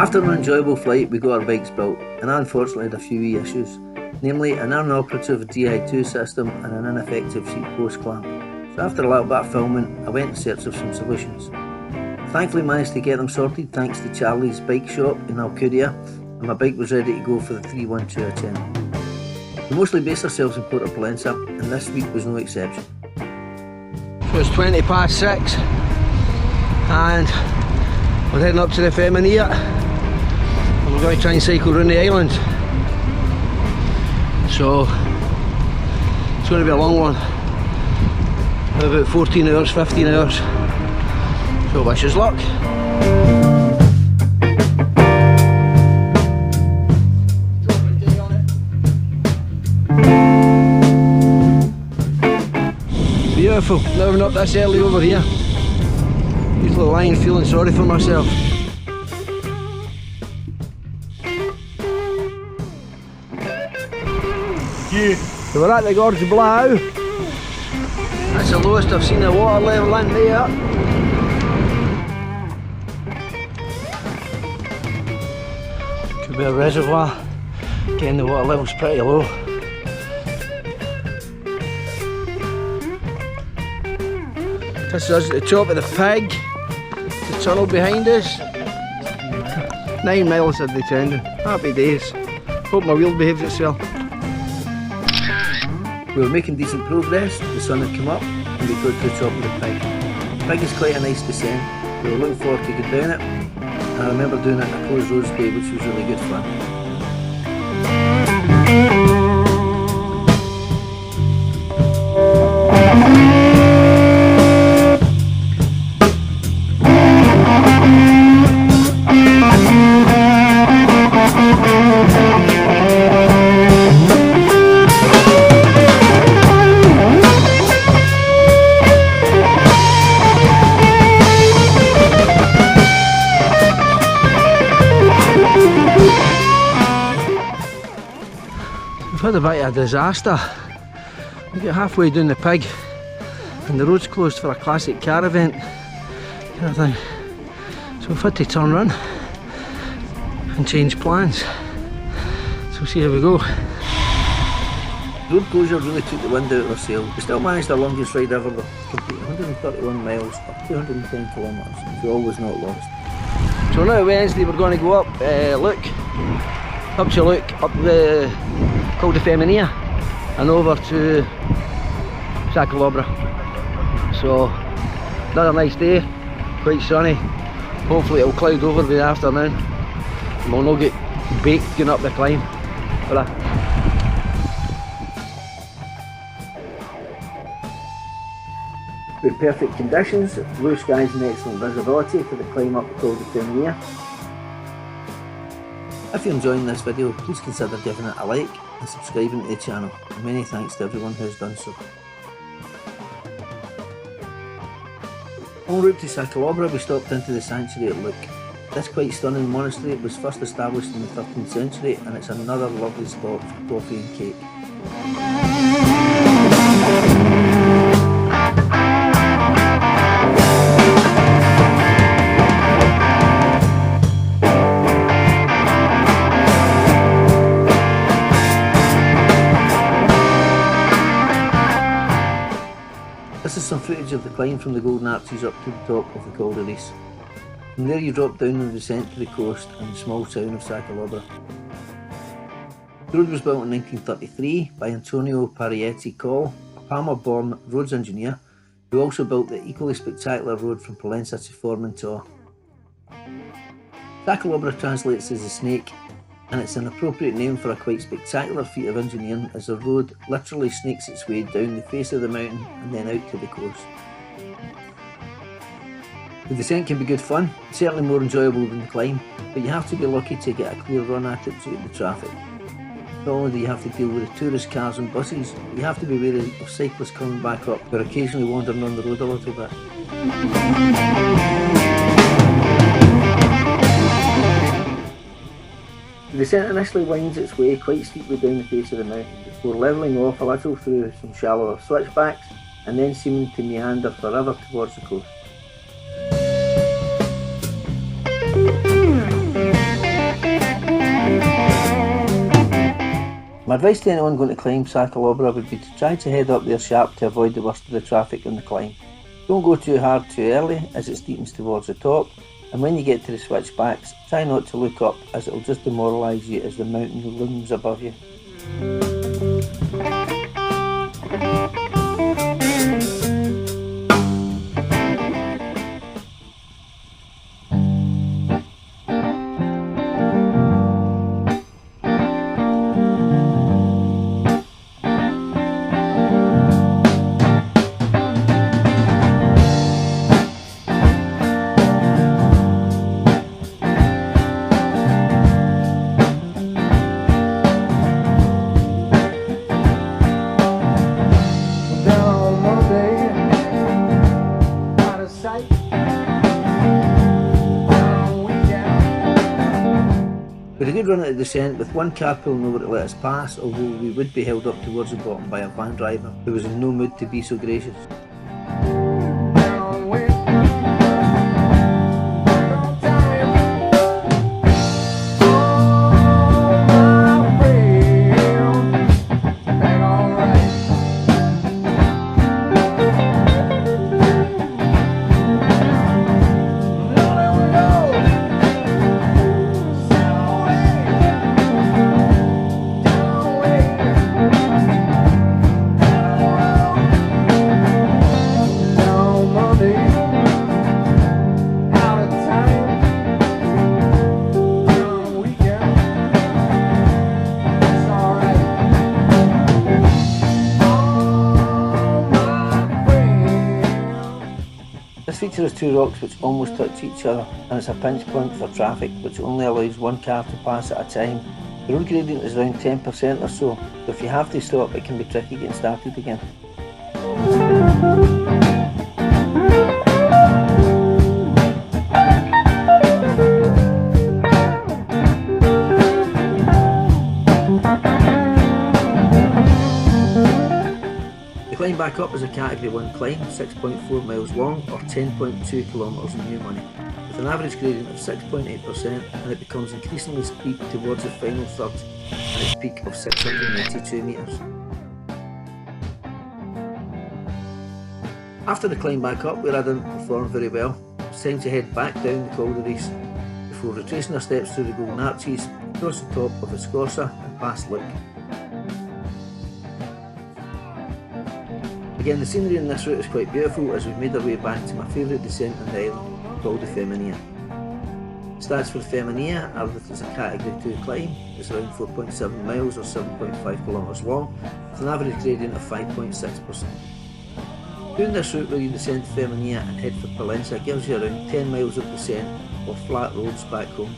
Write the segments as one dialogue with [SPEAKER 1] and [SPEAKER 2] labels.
[SPEAKER 1] After an enjoyable flight, we got our bikes built, and I unfortunately had a few wee issues, namely an inoperative DI2 system and an ineffective seat post clamp. So after a little bit of filming, I went in search of some solutions. Thankfully managed to get them sorted thanks to Charlie's bike shop in Alcudia, and my bike was ready to go for the 312 attempt. We mostly base ourselves in Puerto Pollensa, and this week was no exception.
[SPEAKER 2] So it's 20 past 6 and we're heading up to the Feminia and we're going to try and cycle around the island. So it's going to be a long one, about 14 hours, 15 hours, so wish us luck. Beautiful, never been up this early over here. Usually lying feeling sorry for myself. Yeah. So we're at the Gorge Blau. That's the lowest I've seen the water level in there. Could be a reservoir. Again, the water level's pretty low. This is us at the top of the Pig, the tunnel behind us. 9 miles a day tending. Happy days. Hope my wheel behaves itself.
[SPEAKER 1] We were making decent progress, the sun had come up and we got to the top of the Pig. The Pig is quite a nice descent, we were looking forward to get down it, and I remember doing it on a closed roads day, which was really good fun.
[SPEAKER 2] We've had a bit of a disaster. We get halfway down the Pig and the road's closed for a classic car event kind of thing. So we've had to turn around and change plans. So we'll see how we go.
[SPEAKER 1] Road closure really took the wind out of our sail. We still managed our longest ride ever to complete 131 miles or 210 kilometres, so all was not lost.
[SPEAKER 2] So now Wednesday we're going to go up, up the Coll De Feminia and over to Sa Calobra. So another nice day, quite sunny. Hopefully it'll cloud over by the afternoon and we'll not get baked going up the climb.
[SPEAKER 1] With perfect conditions, blue skies and excellent visibility for the climb up the Coll De Feminia. If you're enjoying this video, please consider giving it a like and subscribing to the channel, and many thanks to everyone who has done so. En route to Sa Calobra, we stopped into the sanctuary at Luc. This quite stunning monastery was first established in the 13th century, and it's another lovely spot for coffee and cake. This is some footage of the climb from the Golden Arches up to the top of the Coll D'Honor. From there you drop down and descent to the coast and the small town of Sa Calobra. The road was built in 1933 by Antonio Parietti Coll, a Palma-born roads engineer who also built the equally spectacular road from Pollensa to Formentor. Sa Calobra translates as a snake, and it's an appropriate name for a quite spectacular feat of engineering as the road literally snakes its way down the face of the mountain and then out to the coast. The descent can be good fun, certainly more enjoyable than the climb, but you have to be lucky to get a clear run at it due to the traffic. Not only do you have to deal with the tourist cars and buses, but you have to be wary of cyclists coming back up who are occasionally wandering on the road a little bit. The descent initially winds its way quite steeply down the face of the mountain before levelling off a little through some shallower switchbacks and then seeming to meander forever towards the coast. My advice to anyone going to climb Sa Calobra would be to try to head up there sharp to avoid the worst of the traffic on the climb. Don't go too hard too early as it steepens towards the top, and when you get to the switchbacks, try not to look up as it will just demoralise you as the mountain looms above you. We had a good run at the descent with one car pulling over to let us pass, although we would be held up towards the bottom by a van driver who was in no mood to be so gracious. This feature has two rocks which almost touch each other, and it's a pinch point for traffic which only allows one car to pass at a time. The road gradient is around 10% or so if you have to stop it can be tricky getting started again. The climb back up is a category 1 climb, 6.4 miles long or 10.2 kilometres in new money, with an average gradient of 6.8%, and it becomes increasingly steep towards the final third at its peak of 692 metres. After the climb back up, where I didn't perform very well, it's time to head back down the Coll D'Honor before retracing our steps through the Golden Arches, across the top of Escorsa and past Luc. Again, the scenery in this route is quite beautiful as we've made our way back to my favourite descent on the island, Coll De Feminia. Stats for Feminia are that it's a category 2 climb, it's around 4.7 miles or 7.5 kilometres long, with an average gradient of 5.6%. Doing this route where you descend to Feminia and head for Palencia gives you around 10 miles of descent or flat roads back home.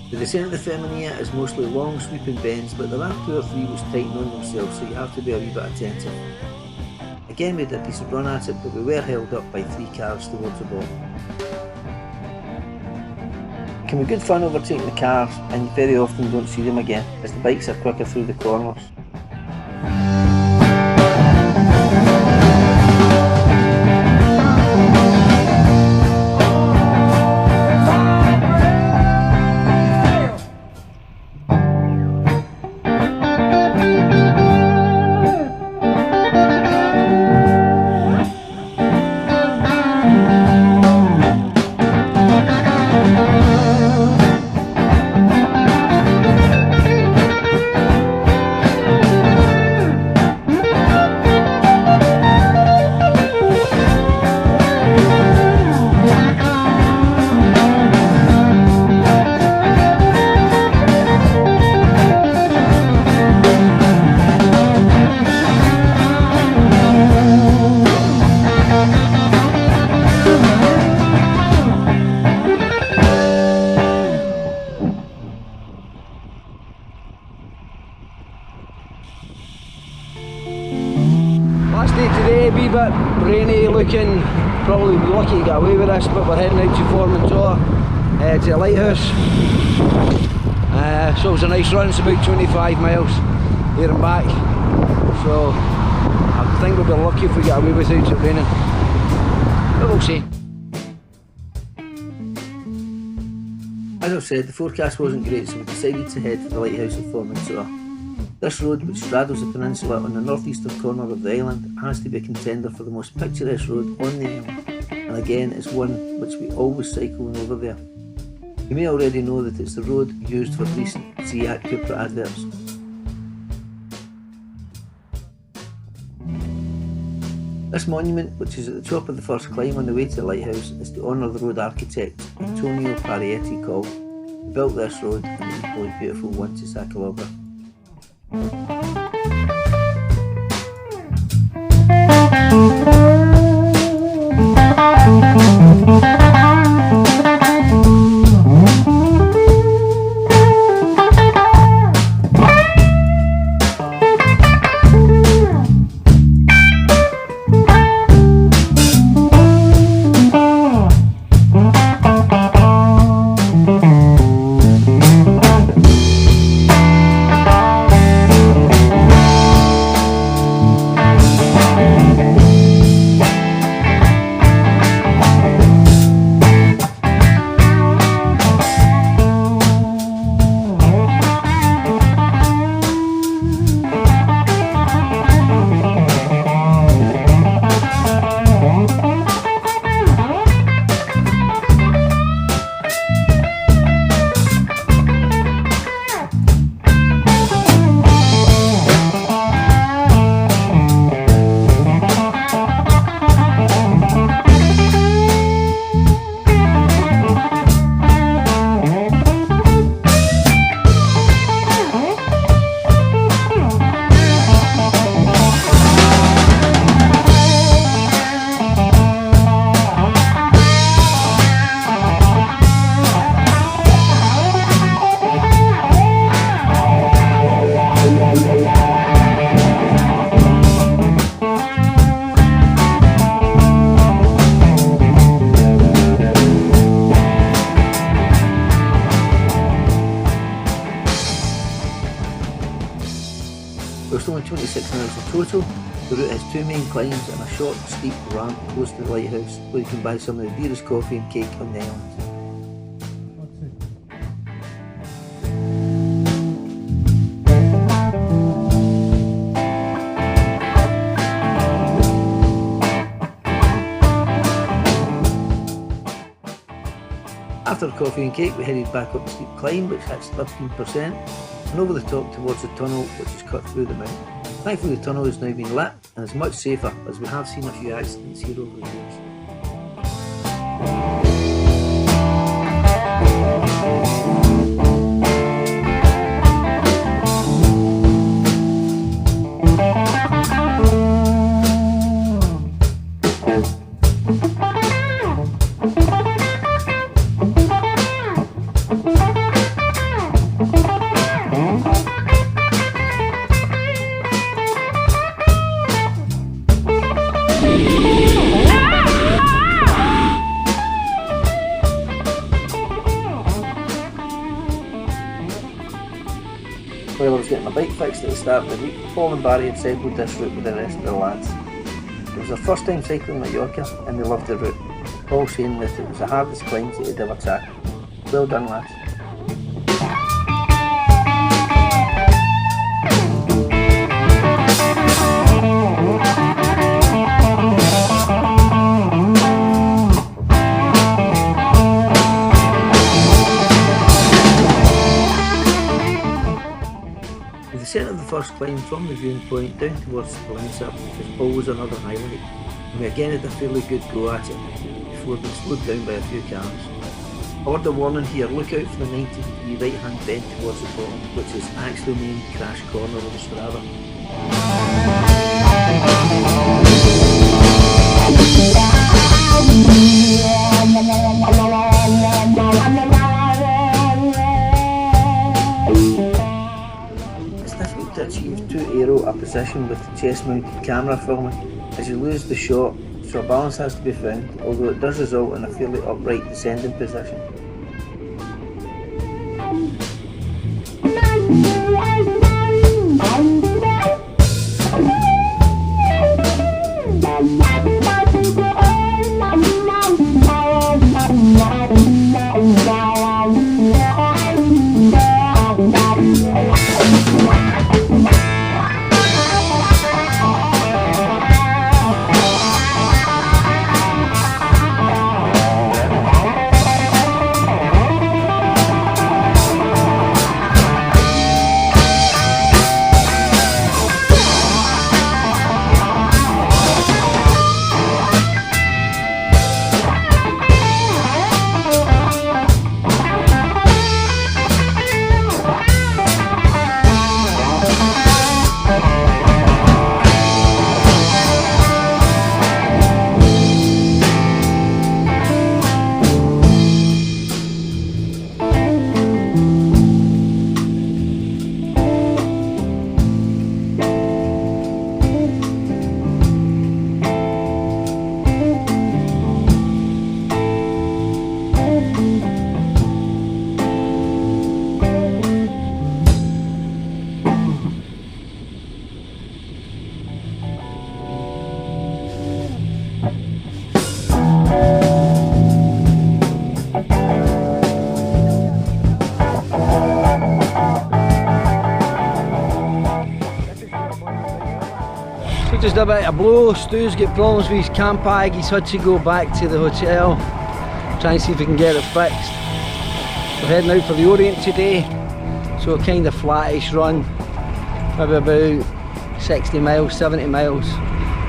[SPEAKER 1] The descent of the Feminia is mostly long sweeping bends, but there are 2 or 3 which tighten on themselves, so you have to be a wee bit attentive. Again, we had a decent run at it, but we were held up by 3 cars towards the bottom. It can be good fun overtaking the cars, and you very often don't see them again, as the bikes are quicker through the corners. Last day today, a wee bit rainy looking, probably be lucky to get away with this, but we're heading out to Formentor, to the lighthouse. So it was a nice run, it's about 25 miles there and back, so I think we'll be lucky if we get away without it raining, but we'll see. As I I've said, the forecast wasn't great, so we decided to head for the lighthouse of Formentor. This road, which straddles the peninsula on the northeastern corner of the island, has to be a contender for the most picturesque road on the island, and again it's one which we always cycle when over there. You may already know that it's the road used for recent Sa Calobra adverts. This monument, which is at the top of the first climb on the way to the lighthouse, is to honour the road architect Antonio Parietti Coll, who built this road and the equally beautiful one to Sa Calobra. There's only 26 minutes in total. The route has two main climbs and a short, steep ramp close to the lighthouse, where you can buy some of the dearest coffee and cake on the island. After the coffee and cake, we headed back up the steep climb, which hits 13%, and over the top towards the tunnel, which is cut through the mountain. Thankfully, the tunnel has now been lit and is much safer, as we have seen a few accidents here over the years. While I was getting my bike fixed at the start of the week, Paul and Barry had cycled this route with the rest of the lads. It was their first time cycling Mallorca and they loved the route, Paul saying that it was the hardest climb that he'd ever tackled. Well done, lads. The centre of the first climb from the viewing point down towards the peninsula is always another highlight, and we again had a fairly good go at it before being slowed down by a few cars. A word of warning here, look out for the 90-degree right hand bend towards the bottom, which is actually the main crash corner of the strata. To achieve 2-aero a position with the chest mounted camera filming, as you lose the shot, so a balance has to be found, although it does result in a fairly upright descending position.
[SPEAKER 2] caused a bit of blow. Stu's got problems with his camp bag, he's had to go back to the hotel, try and see if we can get it fixed. We're heading out for the Orient today, so a kind of flattish run, maybe about 60 miles, 70 miles,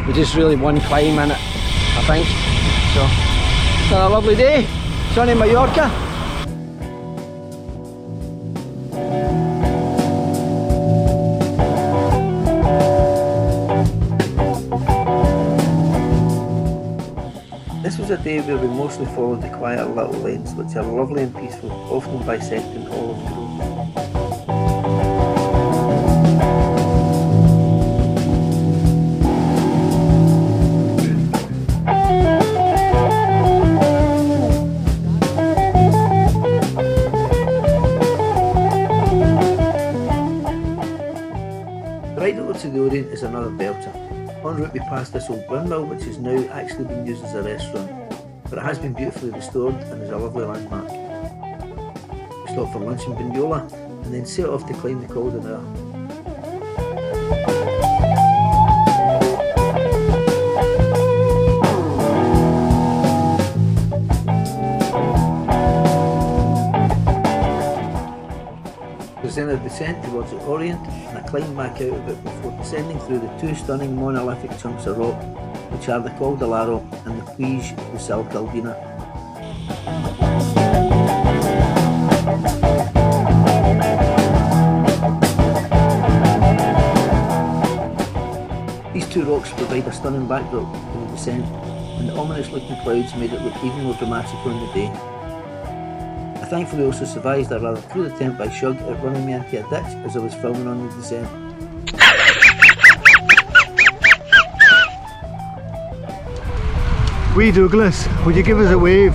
[SPEAKER 2] with just really one climb in it, I think. So, it's been a lovely day, sunny Mallorca.
[SPEAKER 1] This was a day where we mostly followed the quiet little lanes, which are lovely and peaceful, often bisecting olive groves. Right over to the Orient is another belter. En route we passed this old windmill, which is now actually being used as a restaurant, but it has been beautifully restored and is a lovely landmark. We stopped for lunch in Bandiola and then set off to climb the Coll D'Honor. There's then a descent towards the Orient and a climb back out of it before descending through the two stunning monolithic chunks of rock, which are the Coll D'Honor and the Puig de Sa Calobra. These two rocks provide a stunning backdrop to the descent, and the ominous looking clouds made it look even more dramatic on the day. I thankfully also survived a rather cruel attempt by Shug at running me into a ditch as I was filming on the descent.
[SPEAKER 3] Wee Douglas, would you give us a wave?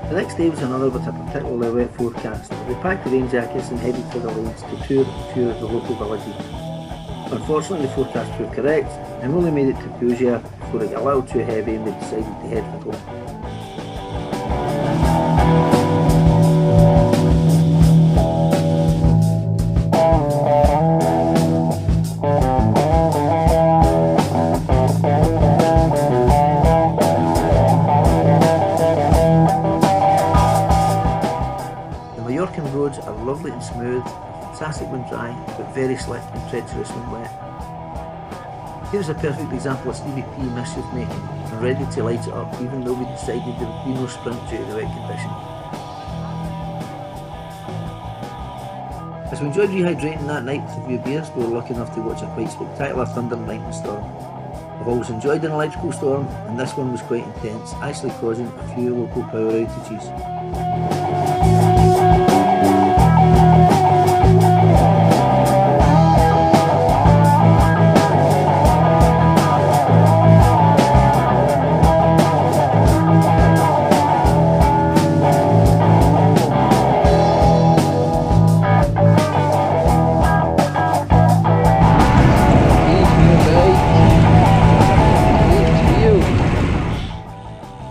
[SPEAKER 1] The next day was another with a particularly wet forecast. We packed the rain jackets and headed for the lanes to tour a few of the local villages. Unfortunately the forecast proved correct, and we only made it to Puig Major before it got a little too heavy and we decided to head for home. The Mallorcan roads are lovely and smooth, fantastic when dry, but very slick and treacherous when wet. Here's a perfect example of Stevie P mischief making and ready to light it up even though we decided there would be no sprint due to the wet conditions. As we enjoyed rehydrating that night with a few beers, we were lucky enough to watch a quite spectacular thunder and lightning storm. I've always enjoyed an electrical storm, and this one was quite intense, actually causing a few local power outages.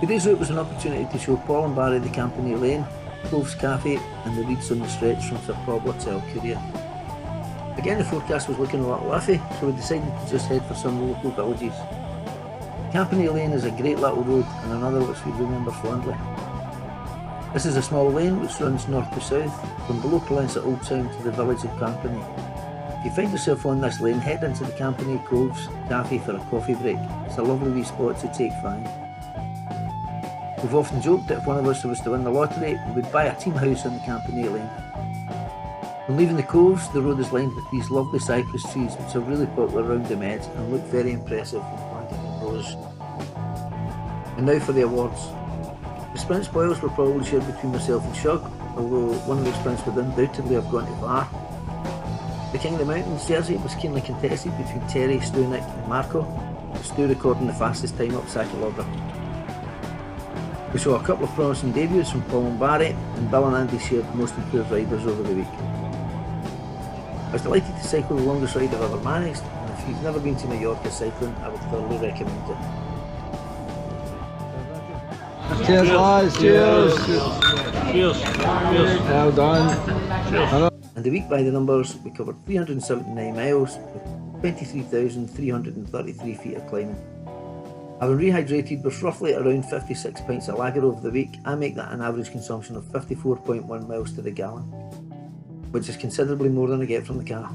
[SPEAKER 1] Today's route was an opportunity to show Paul and Barry the Campanile Lane, Cove's Cafe and the reeds on the stretch from Sa Calobra to Alcudia. Again the forecast was looking a little iffy, so we decided to just head for some local villages. Campanile Lane is a great little road and another which we remember fondly. This is a small lane which runs north to south, from below Palencia Old Town to the village of Campanile. If you find yourself on this lane, head into the Campanile Cove's Cafe for a coffee break. It's a lovely wee spot to take fine. We've often joked that if one of us was to win the lottery, we would buy a team house on the Campanile Lane. When leaving the coves, the road is lined with these lovely cypress trees which are really popular around the Med and look very impressive when planted in rows. And now for the awards. The sprint spoils were probably shared between myself and Shug, although one of the sprints would undoubtedly have gone to VAR. The King of the Mountains jersey was keenly contested between Terry, Stu, Nick and Marco, with Stu recording the fastest time up Sa Calobra. We saw a couple of promising debuts from Paul and Barry, and Bill and Andy shared most improved riders over the week. I was delighted to cycle the longest ride I've ever managed, and if you've never been to Mallorca cycling, I would thoroughly recommend it.
[SPEAKER 3] Cheers, lads. Cheers.
[SPEAKER 4] Cheers. Cheers.
[SPEAKER 3] Well done.
[SPEAKER 1] And the week by the numbers, we covered 379 miles with 23,333 feet of climbing. Having rehydrated with roughly around 56 pints of lager over the week, I make that an average consumption of 54.1 miles to the gallon, which is considerably more than I get from the car.